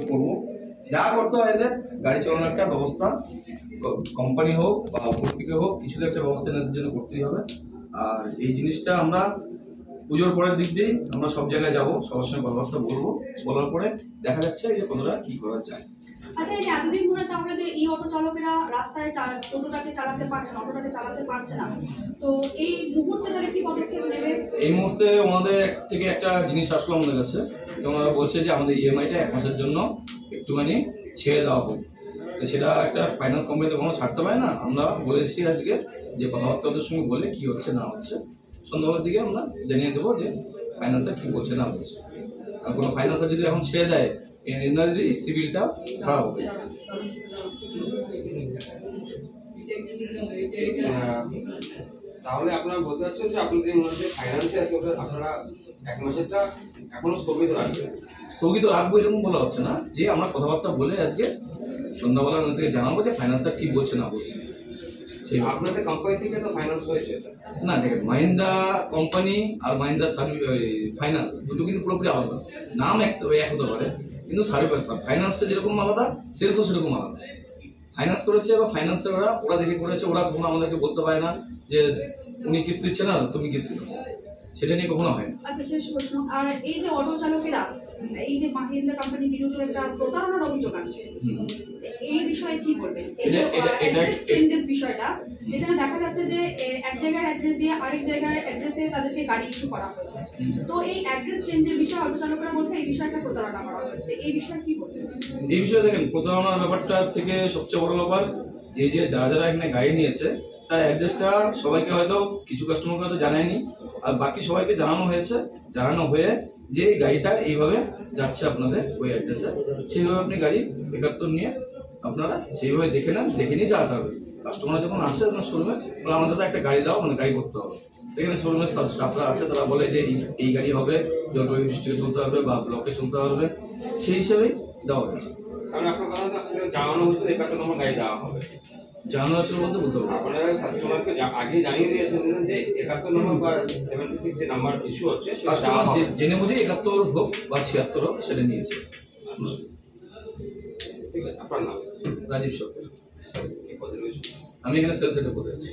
করবো যা করতে হয় এদের গাড়ি চালানোর একটা ব্যবস্থা, কোম্পানি হোক বা উপর থেকে হোক কিছু একটা ব্যবস্থা এদের জন্য করতেই হবে। আর এই জিনিসটা আমরা পুজোর পরের দিক দিয়েই আমরা সব জায়গায় যাবো, সবার সঙ্গে কথাবার্তা বলবো, বলার পরে দেখা যাচ্ছে যে কতটা কি করা যায়। আচ্ছা, এই যে এতদিন ধরে তো আমরা যে ই অটো চালকেরা রাস্তায় টোটোটাকে চালাতে পারছে না, অটোটাকে চালাতে পারছে না, তো এই মুহূর্তে তাহলে কি পদক্ষেপ নেবে? এই মুহূর্তে ওনাদের থেকে একটা জিনিস আসলো আমাদের কাছে, ওনারা বলছে যে আমাদের ইএমআইটা 1 মাসের জন্য একটুখানি ছেড়ে দেওয়া হোক। তো সেটা একটা ফাইন্যান্স কোম্পানিতে কোনো ছাড়তে পারে না। আমরা বলেছি আজকে যে কথাবার্তা ওদের সঙ্গে বলে কি হচ্ছে না হচ্ছে সন্ধ্যাবেলার দিকে আমরা জানিয়ে দেবো যে ফাইন্যান্সার কি বলছে না বলছে। আর কোনো ফাইন্যান্সার যদি এখন ছেড়ে দেয় এনার্জি সিভিলটা খারাপ হবে। তাহলে আপনারা বলতে চাচ্ছেন যে আপনাদের মধ্যে ফাইন্যান্সে আছে ওটা আপনারা 1 মাসেরটা এখনো স্থগিত রাখবেন? স্থগিত রাখবো এরকম বলা হচ্ছে না, যে আমরা কথাবার্তা বলে আজকে সন্ধ্যাবেলা থেকে জানাবো যে ফাইন্যান্সার কি বলছে না বলছে। সেই আপনাদের কোম্পানি থেকে তো ফাইন্যান্স হয়েছে না, দেখেন মাহিন্দ্রা কোম্পানি আর মাহিন্দ্রা ফাইন্যান্স দুটো কিন্তু পুরোপুরি আলাদা। নাম এক হতে পারে কিন্তু সার্ভিস ফাইন্যান্সটা যেরকম আলাদা সেলসও সেরকম আলাদা। ফাইন্যান্স করেছে বা ফাইন্যান্সের ওরা দেখে করেছে, ওরা কখনো আমাদেরকে বলতে পারে না যে উনি কিস্তি দিচ্ছে না তুমি কিস্তি দাও, সেটা নিয়ে কখনো হয় না। আচ্ছা, শেষ প্রশ্ন, আর এই যে অটো চালকেরা এই যে মাহিন্দ্রা কোম্পানির বিরুদ্ধে একটা প্রতারণার অভিযোগ আছে, এই বিষয়ে কি বলবেন? এই যে অ্যাড্রেস চেঞ্জের বিষয়টা, যেখানে দেখা যাচ্ছে যে এক জায়গার অ্যাড্রেস দিয়ে আরেক জায়গার অ্যাড্রেসে তাদেরকে গাড়ি ইস্যু করা হয়েছে, তো এই অ্যাড্রেস চেঞ্জের বিষয়ে অটো চালকরা বলছে এই বিষয়টা প্রতারণা করা হয়েছে, এই বিষয়ে কি বলবেন? এই বিষয়ে দেখেন প্রতারণার ব্যাপারটার থেকে সবচেয়ে বড় ব্যাপার যে যারা এখানে গাড়ি নিয়েছে তার অ্যাড্রেসটা সবাইকে হয়তো কিছু কাস্টমারকে হয়তো জানায়নি, আর বাকি সবাইকে জানানো হয়েছে। জানানো হয়ে যে এই গাড়িটা এইভাবে যাচ্ছে আপনাদের ওই অ্যাড্রেসে, সেইভাবে আপনি গাড়ি 71 নিয়ে আপনারা সেইভাবে দেখে নেন, দেখে নিয়ে যাওয়া হবে। কাস্টমার যখন আসে আপনার শোরুমে বলে আমাদের তো একটা গাড়ি দাও, মানে গাড়ি করতে হবে। এখানে শোরুমের স্টাফরা আছে, তারা বলে যে এই গাড়ি হবে, জলপাইগুড়ি ডিস্ট্রিক্টে চলতে হবে বা ব্লকে চলতে হবে, সেই হিসেবেই দেওয়া হয়েছে। কারণ আপনার কথা জানানো হচ্ছে 71 নম্বর গাড়ি দেওয়া হবে, জানানো হচ্ছিল বলতে বুঝতে পারবো আপনারা কাস্টমারকে আগে জানিয়ে দিয়েছেন যে 71 নম্বর বা 76 যে নাম্বার ইস্যু হচ্ছে সেটা দেওয়া হবে। জেনে বুঝে 71 হোক বা 76 হোক সেটা নিয়েছে। ঠিক আছে, আপনার নাম? রাজীব সরকার। কি পদে রয়েছে? আমি এখানে সেলস হেডে পদে আছি।